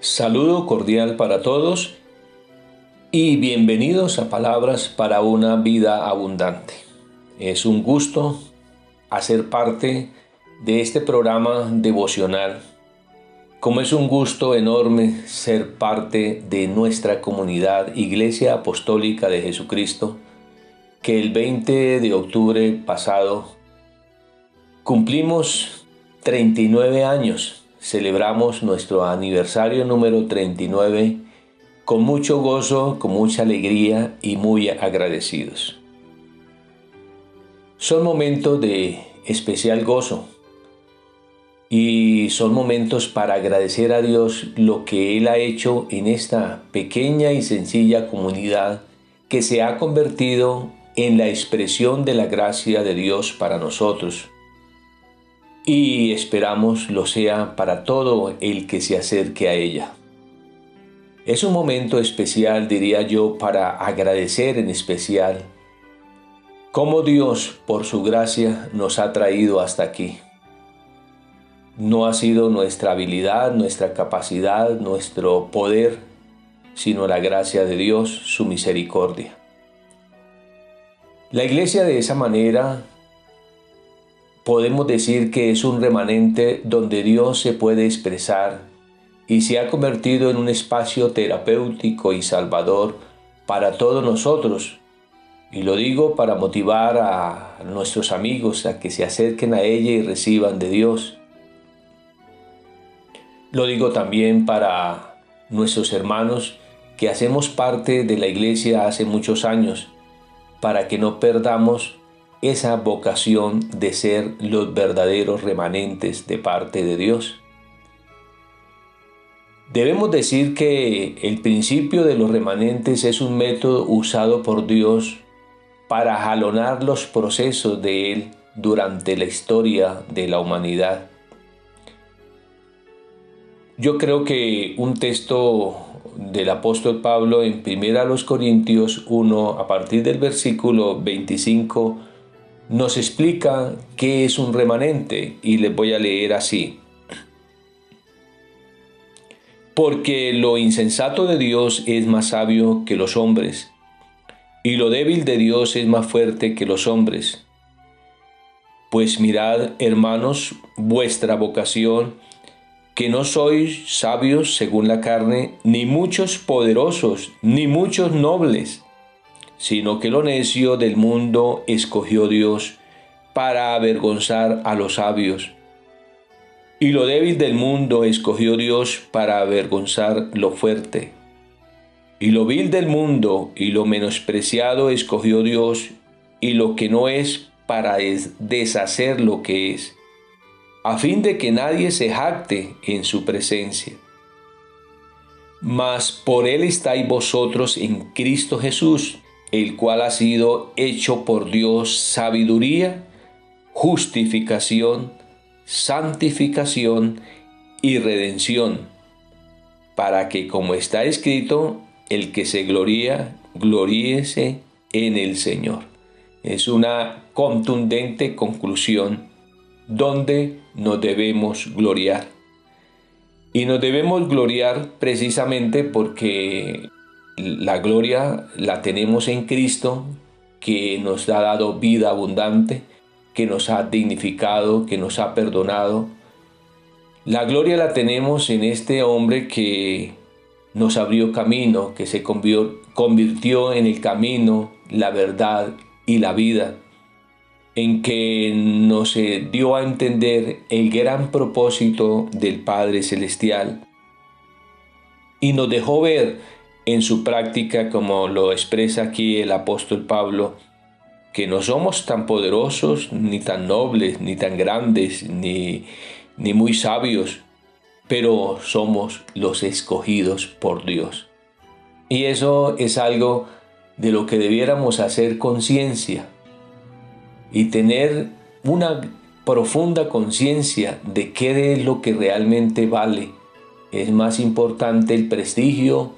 Saludo cordial para todos y bienvenidos a Palabras para una vida abundante. Es un gusto hacer parte de este programa devocional, como es un gusto enorme ser parte de nuestra comunidad Iglesia Apostólica de Jesucristo, que el 20 de octubre pasado cumplimos 39 años. Celebramos nuestro aniversario número 39 con mucho gozo, con mucha alegría y muy agradecidos. Son momentos de especial gozo y son momentos para agradecer a Dios lo que Él ha hecho en esta pequeña y sencilla comunidad que se ha convertido en la expresión de la gracia de Dios para nosotros. Y esperamos lo sea para todo el que se acerque a ella. Es un momento especial, diría yo, para agradecer en especial cómo Dios, por su gracia, nos ha traído hasta aquí. No ha sido nuestra habilidad, nuestra capacidad, nuestro poder, sino la gracia de Dios, su misericordia. La iglesia de esa manera podemos decir que es un remanente donde Dios se puede expresar y se ha convertido en un espacio terapéutico y salvador para todos nosotros. Y lo digo para motivar a nuestros amigos a que se acerquen a ella y reciban de Dios. Lo digo también para nuestros hermanos que hacemos parte de la iglesia hace muchos años, para que no perdamos esa vocación de ser los verdaderos remanentes de parte de Dios. Debemos decir que el principio de los remanentes es un método usado por Dios para jalonar los procesos de Él durante la historia de la humanidad. Yo creo que un texto del apóstol Pablo en 1 Corintios 1, a partir del versículo 25, nos explica qué es un remanente y les voy a leer así. Porque lo insensato de Dios es más sabio que los hombres, y lo débil de Dios es más fuerte que los hombres. Pues mirad, hermanos, vuestra vocación, que no sois sabios según la carne, ni muchos poderosos, ni muchos nobles, sino que lo necio del mundo escogió Dios para avergonzar a los sabios. Y lo débil del mundo escogió Dios para avergonzar lo fuerte. Y lo vil del mundo y lo menospreciado escogió Dios, y lo que no es para deshacer lo que es, a fin de que nadie se jacte en su presencia. Mas por él estáis vosotros en Cristo Jesús, el cual ha sido hecho por Dios sabiduría, justificación, santificación y redención, para que, como está escrito, el que se gloría, gloríese en el Señor. Es una contundente conclusión donde nos debemos gloriar. Y nos debemos gloriar precisamente porque la gloria la tenemos en Cristo, que nos ha dado vida abundante, que nos ha dignificado, que nos ha perdonado. La gloria la tenemos en este hombre que nos abrió camino, que se convirtió en el camino, la verdad y la vida, en que nos dio a entender el gran propósito del Padre Celestial y nos dejó ver en su práctica, como lo expresa aquí el apóstol Pablo, que no somos tan poderosos, ni tan nobles, ni tan grandes, ni muy sabios, pero somos los escogidos por Dios. Y eso es algo de lo que debiéramos hacer conciencia y tener una profunda conciencia de qué es lo que realmente vale. Es más importante el prestigio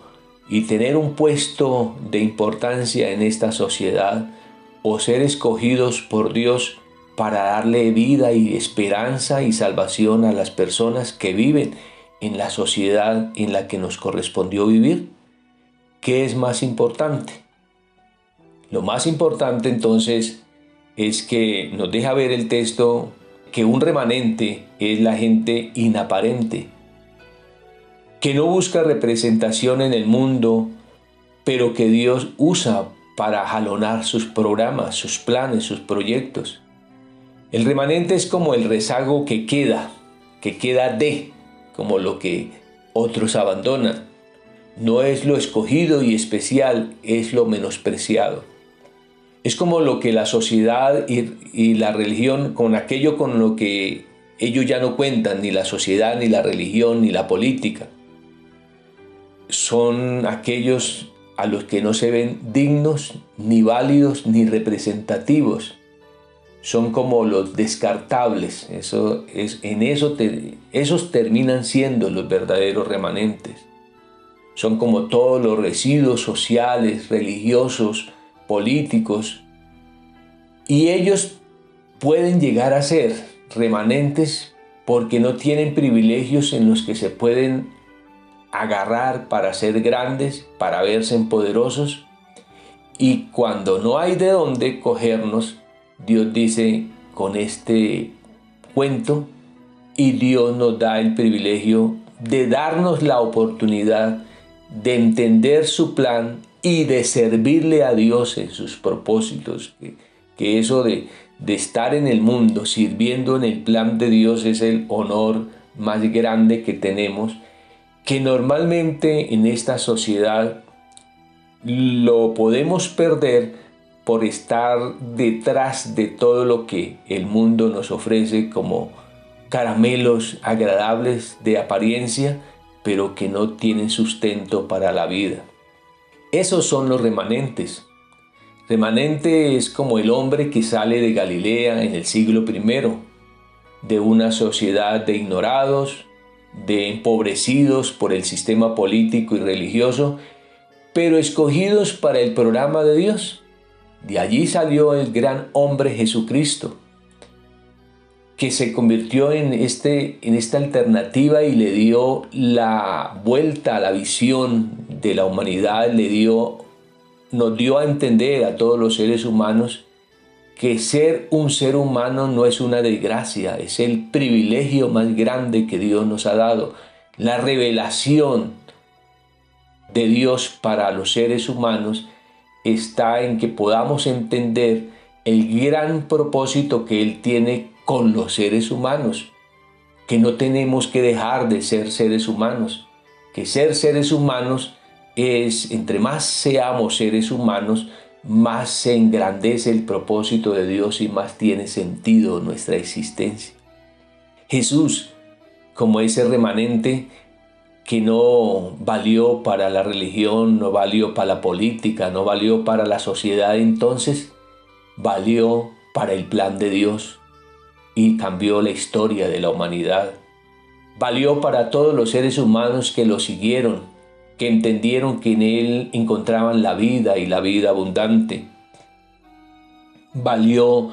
y tener un puesto de importancia en esta sociedad, o ser escogidos por Dios para darle vida y esperanza y salvación a las personas que viven en la sociedad en la que nos correspondió vivir? ¿Qué es más importante? Lo más importante entonces es que nos deja ver el texto que un remanente es la gente inaparente, que no busca representación en el mundo, pero que Dios usa para jalonar sus programas, sus planes, sus proyectos. El remanente es como el rezago que queda como lo que otros abandonan. No es lo escogido y especial, es lo menospreciado. Es como lo que la sociedad y la religión, con aquello con lo que ellos ya no cuentan, ni la sociedad, ni la religión, ni la política. Son aquellos a los que no se ven dignos, ni válidos, ni representativos. Son como los descartables. Esos terminan siendo los verdaderos remanentes. Son como todos los residuos sociales, religiosos, políticos. Y ellos pueden llegar a ser remanentes porque no tienen privilegios en los que se pueden agarrar para ser grandes, para verse poderosos. Y cuando no hay de dónde cogernos, Dios dice con este cuento, y Dios nos da el privilegio de darnos la oportunidad de entender su plan y de servirle a Dios en sus propósitos. Que eso de estar en el mundo sirviendo en el plan de Dios es el honor más grande que tenemos, que normalmente en esta sociedad lo podemos perder por estar detrás de todo lo que el mundo nos ofrece como caramelos agradables de apariencia, pero que no tienen sustento para la vida. Esos son los remanentes. Remanente es como el hombre que sale de Galilea en el siglo I, de una sociedad de ignorados, de empobrecidos por el sistema político y religioso, pero escogidos para el programa de Dios. De allí salió el gran hombre Jesucristo, que se convirtió en esta alternativa y le dio la vuelta a la visión de la humanidad, nos dio a entender a todos los seres humanos que ser un ser humano no es una desgracia, es el privilegio más grande que Dios nos ha dado, la revelación de Dios para los seres humanos está en que podamos entender el gran propósito que Él tiene con los seres humanos, que no tenemos que dejar de ser seres humanos, que ser seres humanos es, entre más seamos seres humanos, más se engrandece el propósito de Dios y más tiene sentido nuestra existencia. Jesús, como ese remanente que no valió para la religión, no valió para la política, no valió para la sociedad, entonces valió para el plan de Dios y cambió la historia de la humanidad. Valió para todos los seres humanos que lo siguieron, que entendieron que en Él encontraban la vida y la vida abundante. Valió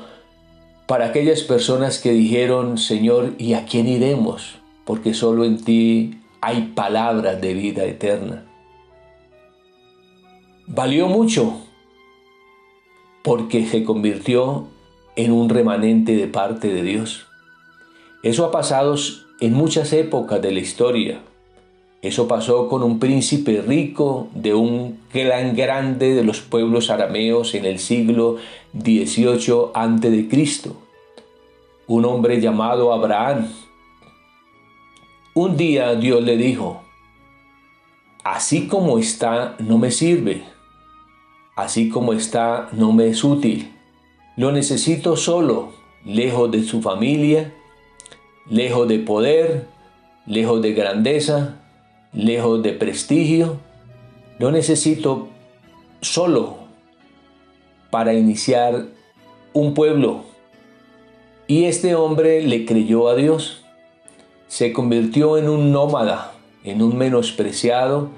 para aquellas personas que dijeron, Señor, ¿y a quién iremos? Porque solo en ti hay palabras de vida eterna. Valió mucho porque se convirtió en un remanente de parte de Dios. Eso ha pasado en muchas épocas de la historia. Eso pasó con un príncipe rico de un clan grande de los pueblos arameos en el siglo XVIII a.C., un hombre llamado Abraham. Un día Dios le dijo, así como está no me sirve, así como está no me es útil, lo necesito solo, lejos de su familia, lejos de poder, lejos de grandeza, lejos de prestigio, lo necesito solo para iniciar un pueblo. Y este hombre le creyó a Dios. Se convirtió en un nómada, en un menospreciado,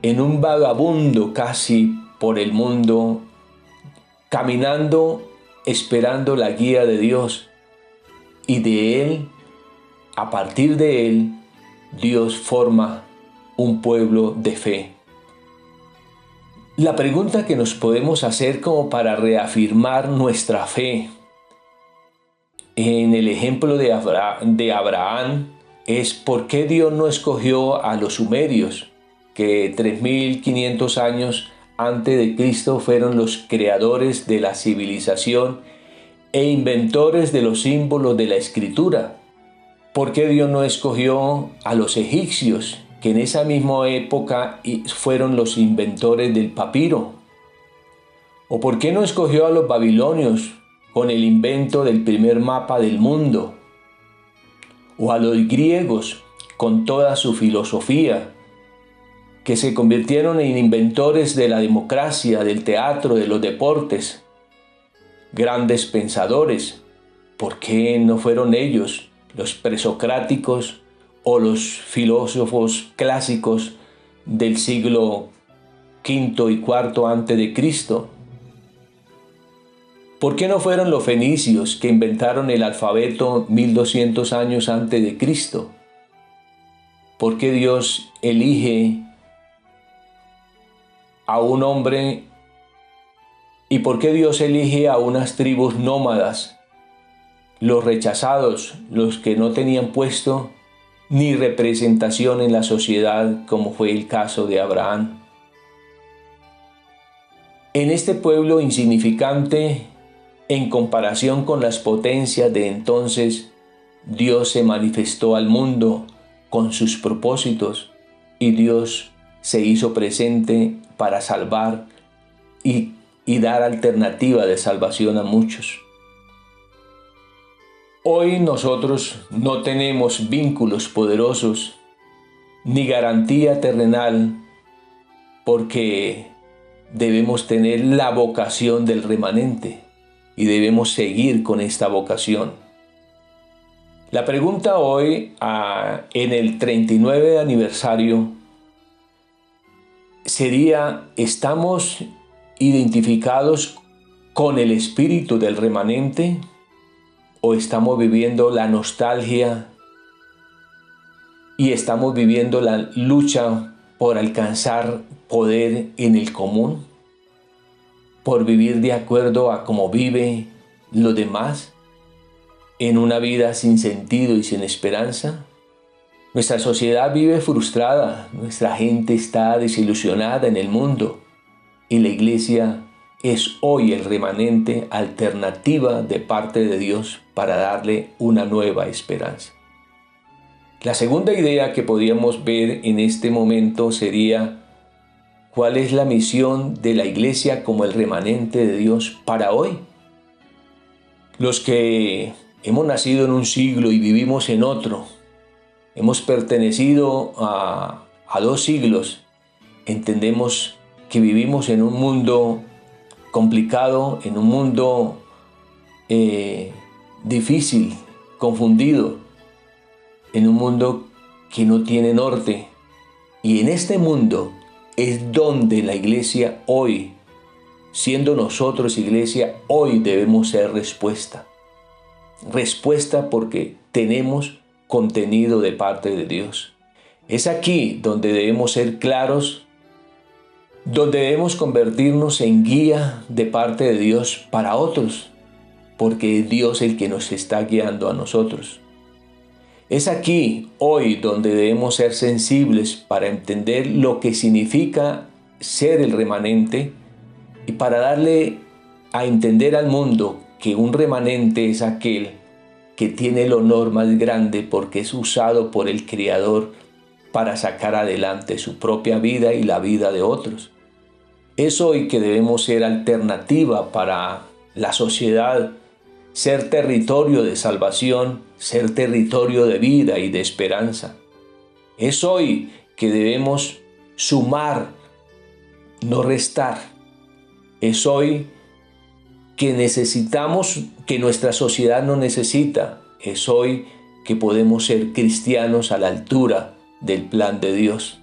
en un vagabundo casi por el mundo, caminando, esperando la guía de Dios. Y de él, a partir de él, Dios forma un pueblo de fe. La pregunta que nos podemos hacer como para reafirmar nuestra fe en el ejemplo de Abraham es ¿por qué Dios no escogió a los sumerios, que 3500 años antes de Cristo fueron los creadores de la civilización e inventores de los símbolos de la escritura? ¿Por qué Dios no escogió a los egipcios, que en esa misma época fueron los inventores del papiro? ¿O por qué no escogió a los babilonios con el invento del primer mapa del mundo? ¿O a los griegos con toda su filosofía, que se convirtieron en inventores de la democracia, del teatro, de los deportes? Grandes pensadores. ¿Por qué no fueron ellos los presocráticos o los filósofos clásicos del siglo V y IV antes de Cristo? ¿Por qué no fueron los fenicios que inventaron el alfabeto 1200 años antes de Cristo? ¿Por qué Dios elige a un hombre y por qué Dios elige a unas tribus nómadas, los rechazados, los que no tenían puesto ni representación en la sociedad, como fue el caso de Abraham? En este pueblo insignificante, en comparación con las potencias de entonces, Dios se manifestó al mundo con sus propósitos y Dios se hizo presente para salvar y dar alternativa de salvación a muchos. Hoy nosotros no tenemos vínculos poderosos ni garantía terrenal porque debemos tener la vocación del remanente y debemos seguir con esta vocación. La pregunta hoy, en el 39 aniversario, sería: ¿estamos identificados con el espíritu del remanente o estamos viviendo la nostalgia y estamos viviendo la lucha por alcanzar poder en el común, por vivir de acuerdo a cómo vive los demás, en una vida sin sentido y sin esperanza? Nuestra sociedad vive frustrada, nuestra gente está desilusionada en el mundo y la iglesia es hoy el remanente, alternativa de parte de Dios para darle una nueva esperanza. La segunda idea que podríamos ver en este momento sería: ¿cuál es la misión de la iglesia como el remanente de Dios para hoy? Los que hemos nacido en un siglo y vivimos en otro, hemos pertenecido a 2 siglos, entendemos que vivimos en un mundo complicado, en un mundo difícil, confundido, en un mundo que no tiene norte. Y en este mundo es donde la iglesia hoy, siendo nosotros iglesia, hoy debemos ser respuesta. Respuesta porque tenemos contenido de parte de Dios. Es aquí donde debemos ser claros, donde debemos convertirnos en guía de parte de Dios para otros, porque es Dios el que nos está guiando a nosotros. Es aquí, hoy, donde debemos ser sensibles para entender lo que significa ser el remanente y para darle a entender al mundo que un remanente es aquel que tiene el honor más grande porque es usado por el Creador para sacar adelante su propia vida y la vida de otros. Es hoy que debemos ser alternativa para la sociedad, ser territorio de salvación, ser territorio de vida y de esperanza. Es hoy que debemos sumar, no restar. Es hoy que necesitamos, que nuestra sociedad no necesita. Es hoy que podemos ser cristianos a la altura del plan de Dios.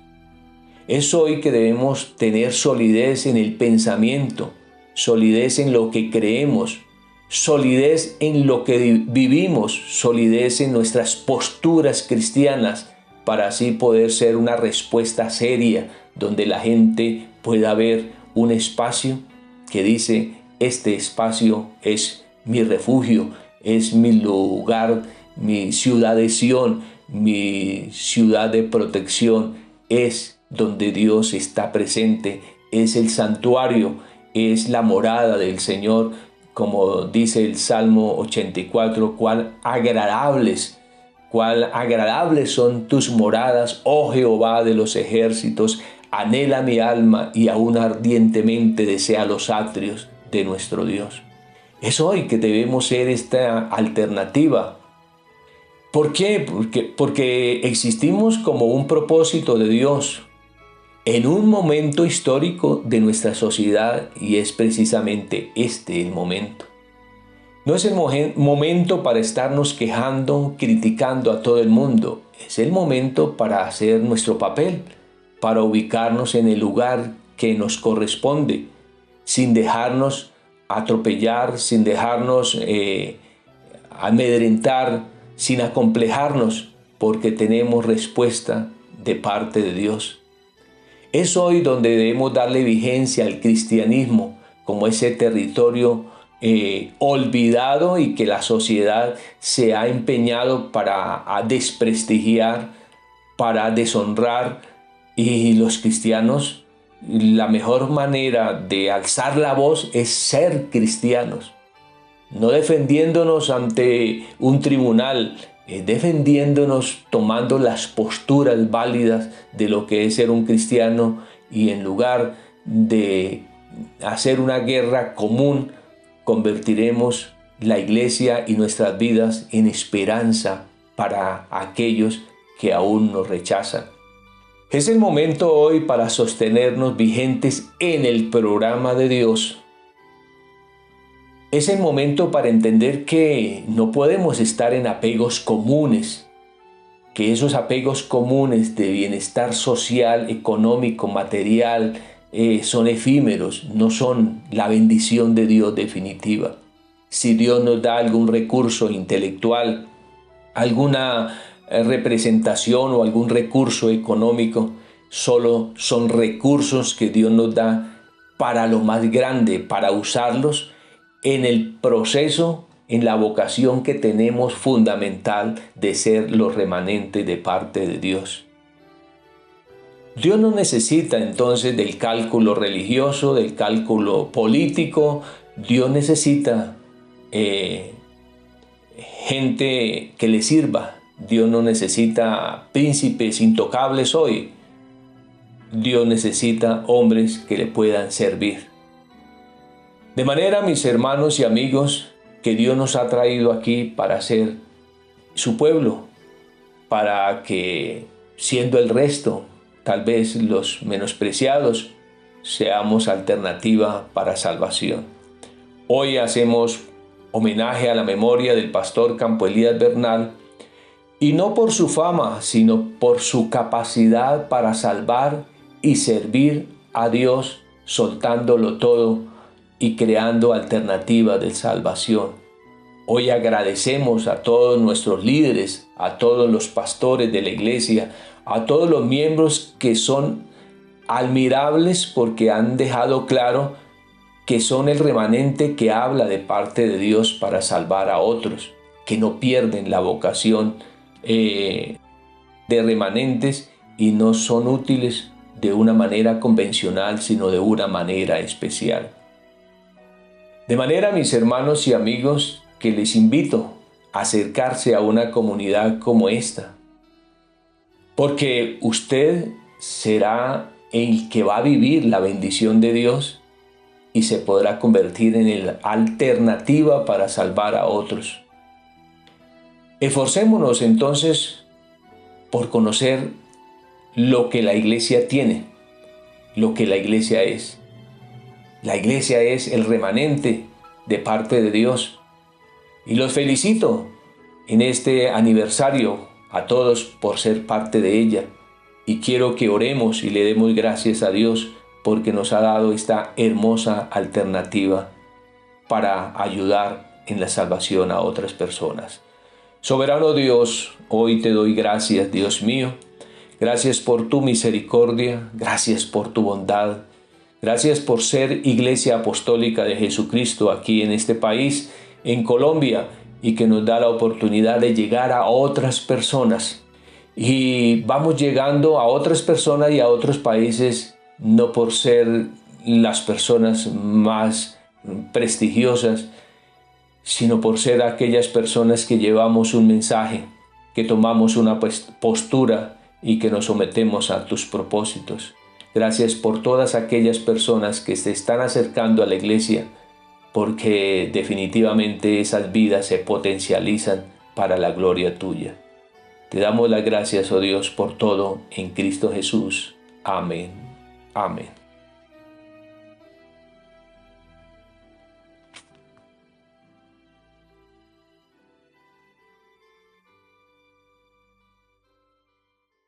Es hoy que debemos tener solidez en el pensamiento, solidez en lo que creemos, solidez en lo que vivimos, solidez en nuestras posturas cristianas, para así poder ser una respuesta seria, donde la gente pueda ver un espacio que dice: este espacio es mi refugio, es mi lugar, mi ciudad de Sión, mi ciudad de protección, es donde Dios está presente, es el santuario, es la morada del Señor, como dice el Salmo 84, cuál agradables son tus moradas, oh Jehová de los ejércitos. Anhela mi alma y aún ardientemente desea los atrios de nuestro Dios. Es hoy que debemos ser esta alternativa. ¿Por qué? Porque existimos como un propósito de Dios en un momento histórico de nuestra sociedad, y es precisamente este el momento. No es el momento para estarnos quejando, criticando a todo el mundo. Es el momento para hacer nuestro papel, para ubicarnos en el lugar que nos corresponde, sin dejarnos atropellar, sin dejarnos amedrentar, sin acomplejarnos, porque tenemos respuesta de parte de Dios. Es hoy donde debemos darle vigencia al cristianismo como ese territorio olvidado y que la sociedad se ha empeñado para desprestigiar, para deshonrar. Y los cristianos, la mejor manera de alzar la voz es ser cristianos, no defendiéndonos ante un tribunal, defendiéndonos tomando las posturas válidas de lo que es ser un cristiano, y en lugar de hacer una guerra común, convertiremos la iglesia y nuestras vidas en esperanza para aquellos que aún nos rechazan. Es el momento hoy para sostenernos vigentes en el programa de Dios. Es el momento para entender que no podemos estar en apegos comunes, que esos apegos comunes de bienestar social, económico, material, son efímeros, no son la bendición de Dios definitiva. Si Dios nos da algún recurso intelectual, alguna representación o algún recurso económico, solo son recursos que Dios nos da para lo más grande, para usarlos en el proceso, en la vocación que tenemos fundamental de ser los remanentes de parte de Dios. Dios no necesita entonces del cálculo religioso, del cálculo político. Dios necesita gente que le sirva. Dios no necesita príncipes intocables hoy. Dios necesita hombres que le puedan servir. De manera, mis hermanos y amigos, que Dios nos ha traído aquí para ser su pueblo, para que, siendo el resto, tal vez los menospreciados, seamos alternativa para salvación. Hoy hacemos homenaje a la memoria del pastor Campo Elías Bernal, y no por su fama, sino por su capacidad para salvar y servir a Dios, soltándolo todo y creando alternativas de salvación. Hoy agradecemos a todos nuestros líderes, a todos los pastores de la iglesia, a todos los miembros que son admirables porque han dejado claro que son el remanente que habla de parte de Dios para salvar a otros, que no pierden la vocación de remanentes y no son útiles de una manera convencional, sino de una manera especial. De manera, mis hermanos y amigos, que les invito a acercarse a una comunidad como esta, porque usted será el que va a vivir la bendición de Dios y se podrá convertir en la alternativa para salvar a otros. Esforcémonos entonces por conocer lo que la iglesia tiene, lo que la iglesia es. La iglesia es el remanente de parte de Dios. Y los felicito en este aniversario a todos por ser parte de ella. Y quiero que oremos y le demos gracias a Dios porque nos ha dado esta hermosa alternativa para ayudar en la salvación a otras personas. Soberano Dios, hoy te doy gracias, Dios mío, Gracias por tu misericordia, gracias por tu bondad. Gracias por ser Iglesia Apostólica de Jesucristo aquí en este país, en Colombia, y que nos da la oportunidad de llegar a otras personas. Y vamos llegando a otras personas y a otros países no por ser las personas más prestigiosas, sino por ser aquellas personas que llevamos un mensaje, que tomamos una postura y que nos sometemos a tus propósitos. Gracias por todas aquellas personas que se están acercando a la iglesia, porque definitivamente esas vidas se potencializan para la gloria tuya. Te damos las gracias, oh Dios, por todo en Cristo Jesús. Amén. Amén.